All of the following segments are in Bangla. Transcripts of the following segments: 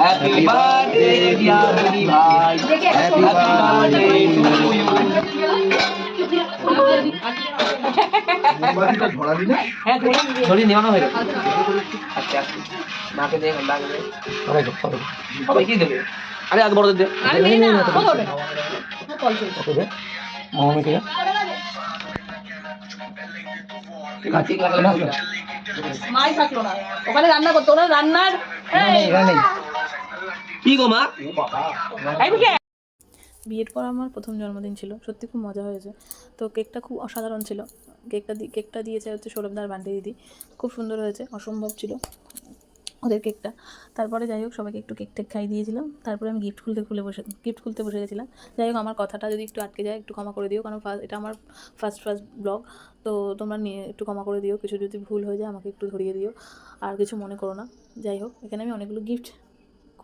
হ্যাপি বার্থডে ডিয়ার দিদি ভাই, হ্যাপি বার্থডে টু ইউ। ধরি নেওয়ানো হয়ে গেছে। আচ্ছা মাকে দে, মাকে দে, সবাই কি দেবে? আরে আগে বড়দের দে। মামাকে মাই থাকলো না ওখানে, রান্না করতো ওরা রান্নার কি গো মা? বিয়ের পর আমার প্রথম জন্মদিন ছিল, সত্যি খুব মজা হয়েছে। তো কেকটা খুব অসাধারণ ছিল। কেকটা দিয়েছে হচ্ছে সৌরভদার বান্টি দিদি, খুব সুন্দর হয়েছে, অসম্ভব ছিল ওদের কেকটা। তারপরে যাই হোক সবাইকে একটু কেক টেক খাই দিয়েছিলাম। তারপরে আমি গিফট খুলতে বসে গেছিলাম। যাই হোক আমার কথাটা যদি একটু আটকে যায় একটু ক্ষমা করে দিও, কারণ এটা আমার ফার্স্ট ব্লগ। তো তোমরা নিয়ে একটু ক্ষমা করে দিও, কিছু যদি ভুল হয়ে যায় আমাকে একটু ধরিয়ে দিও, আর কিছু মনে করো না। যাই হোক এখানে আমি অনেকগুলো গিফট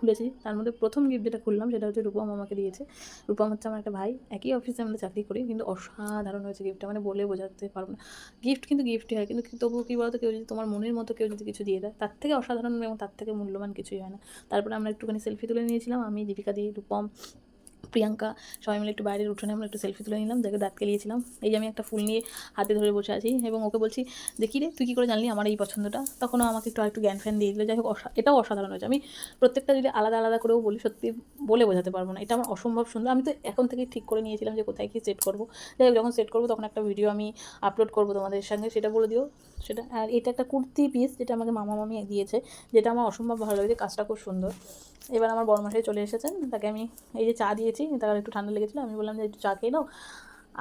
খুলেছি। তার মধ্যে প্রথম গিফট যেটা খুললাম সেটা হচ্ছে রূপম আমাকে দিয়েছে। রূপম হচ্ছে আমার একটা ভাই, একই অফিসে আমরা চাকরি করি, কিন্তু অসাধারণ হয়েছে গিফটটা, মানে বলে বোঝাতে পারবো না। গিফট কিন্তু গিফটই হয়, কিন্তু তবুও কী বলতো, কেউ যদি তোমার মনের মতো কেউ যদি কিছু দিয়ে দেয়, তার থেকে অসাধারণ এবং তার থেকে মূল্যবান কিছুই হয় না। তারপরে আমরা একটুখানি সেলফি তুলে নিয়েছিলাম, আমি, দীপিকা দি, রূপম, প্রিয়াঙ্কা, সবাই মিলে একটু বাইরের উঠোনে আমরা একটু সেলফি তুলে নিলাম, যাকে দাঁত কেলিয়েছিলাম। এই যে আমি একটা ফুল নিয়ে হাতে ধরে বসে আছি এবং ওকে বলছি যে কী রে তুই কী করে জানলি আমার এই পছন্দটা, তখনও আমাকে একটু জ্ঞান ফ্যান দিয়ে দিল। যাই হোক এটাও অসাধারণ হয়েছে। আমি প্রত্যেকটা যদি আলাদা আলাদা করেও বলি, সত্যি বলে বোঝাতে পারবো না, এটা আমার অসম্ভব সুন্দর। আমি তো এখন থেকেই ঠিক করে নিয়েছিলাম যে কোথায় কী সেট করবো। যাই হোক যখন সেট করবো তখন একটা ভিডিও আমি আপলোড করবো তোমাদের সঙ্গে, সেটা বলে দিও সেটা। আর এটা একটা কুর্তি পিস যেটা আমাকে মামি দিয়েছে, যেটা আমার অসম্ভব ভালো লেগেছে, কাজটা খুব সুন্দর। এবার আমার বড়মশাই চলে এসেছেন, তাকে আমি এই যে চা দিয়েছি, তার একটু ঠান্ডা লেগেছিলো, আমি বললাম যে একটু চা খেয়ে নাও।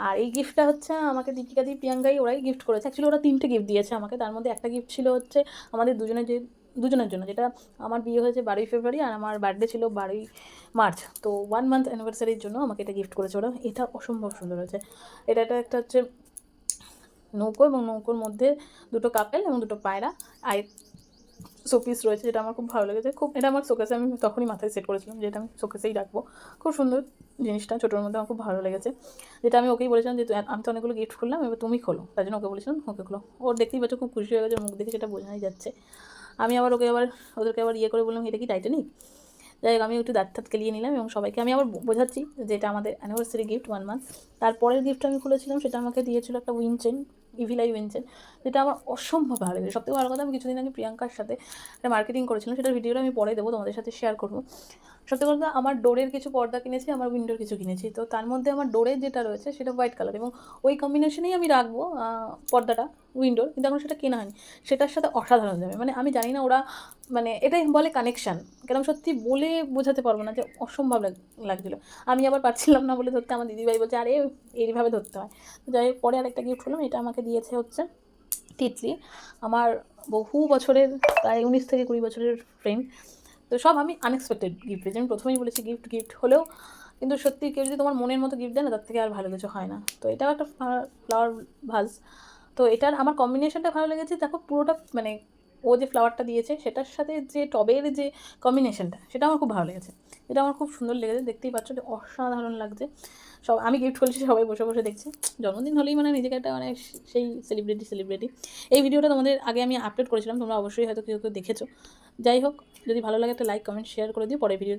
আর এই গিফটটা হচ্ছে আমাকে দীপিকা দি, প্রিয়াঙ্কাই ওরাই গিফট করেছে। অ্যাকচুয়ালি ওরা 3টে গিফট দিয়েছে আমাকে, তার মধ্যে একটা গিফট ছিল হচ্ছে আমাদের দুজনের জন্য, যেটা আমার বিয়ে হয়েছে 12ই ফেব্রুয়ারি আর আমার বার্থডে ছিল 12ই মার্চ। তো 1 মান্থ অ্যানিভার্সারির জন্য আমাকে এটা গিফট করেছে ওরা। এটা অসম্ভব সুন্দর হয়েছে। এটা একটা হচ্ছে নৌকো, এবং নৌকোর মধ্যে 2টো কাপেল এবং 2টো পায়রা, আর শোপিস রয়েছে, যেটা আমার খুব ভালো লেগেছে। এটা আমার শোকেসে আমি তখনই মাথায় সেট করেছিলাম, যেটা আমি শোকেসেই রাখবো। খুব সুন্দর জিনিসটা, ছোটোর মধ্যে আমার খুব ভালো লেগেছে। যেটা আমি ওকেই বলেছিলাম যে আমি তো অনেকগুলো গিফট করলাম, এবার তুমি খোলো, তার জন্য ওকে বলেছিলাম ওকে খোলো। ওর দেখতেই পাচ্ছ খুব খুশি হয়ে গেছে, মুখ দেখে সেটা বোঝাই যাচ্ছে। আমি আবার ওদেরকে আবার করে বললাম এটা কি টাইটানিক। যাই হোক আমি একটু দাঁত কেলিয়ে নিলাম এবং সবাইকে আমি আবার বোঝাচ্ছি যে এটা আমাদের অ্যানিভার্সারি গিফট 1 মান্থ। তারপরের গিফট আমি খুলেছিলাম, সেটা আমাকে দিয়েছিল একটা উইনচেন, ইভিলাই উইনচেন, যেটা আমার অসম্ভব ভালো লেগেছে। সবথেকে ভালো কথা, আমি কিছুদিন আগে প্রিয়াঙ্কার সাথে একটা মার্কেটিং করেছিলাম, সেটার ভিডিওটা আমি পরে দেবো, তোমাদের সাথে শেয়ার করবো। সত্যি কথা আমার ডোরের কিছু পর্দা কিনেছি, আমার উইন্ডোর কিছু কিনেছি। তো তার মধ্যে আমার ডোরের যেটা রয়েছে সেটা হোয়াইট কালার, এবং ওই কম্বিনেশনেই আমি রাখবো পর্দাটা উইন্ডোর, কিন্তু এখন সেটা কেনা হয়নি। সেটার সাথে অসাধারণ যাবে, মানে আমি জানি না ওরা, মানে এটাই বলে কানেকশান, কেন সত্যি বলে বোঝাতে পারবো না, যে অসম্ভব লাগছিলো। আমি আবার পারছিলাম না বলে ধরতে, আমার দিদিভাই বলছে আরে এইভাবে ধরতে হয়। তো যাই হোক পরে আরেকটা গিফট হলাম, এটা আমাকে দিয়েছে হচ্ছে তিতলি, আমার বহু বছরের, প্রায় 19 থেকে 20 বছরের ফ্রেন্ড। তো সব আমি আনএক্সপেক্টেড গিফট পেয়েছি। আমি প্রথমেই বলেছি গিফট হলেও, কিন্তু সত্যি কেউ যদি তোমার মনের মতো গিফট দেয় না, তার থেকে আর ভালো কিছু হয় না। তো এটাও একটা ফ্লাওয়ার ভাজ। তো এটার আমার কম্বিনেশনটা ভালো লেগেছে, দেখো পুরোটা, মানে ও যে ফ্লাওয়ারটা দিয়েছে সেটার সাথে যে টবের যে কম্বিনেশনটা, সেটা আমার খুব ভালো লেগেছে। এটা আমার খুব সুন্দর লেগেছে, দেখতেই পাচ্ছ যে অসাধারণ লাগছে। আমি গিফট করেছি, সবাই বসে বসে দেখছে। জন্মদিন হলেই মানে নিজেকে একটা মানে সেই সেলিব্রিটি। এই ভিডিওটা তোমাদের আগে আমি আপলোড করেছিলাম, তোমরা অবশ্যই হয়তো কেউ দেখেছো। যাই হোক যদি ভালো লাগে একটা লাইক কমেন্ট শেয়ার করে দিও। পরে ভিডিও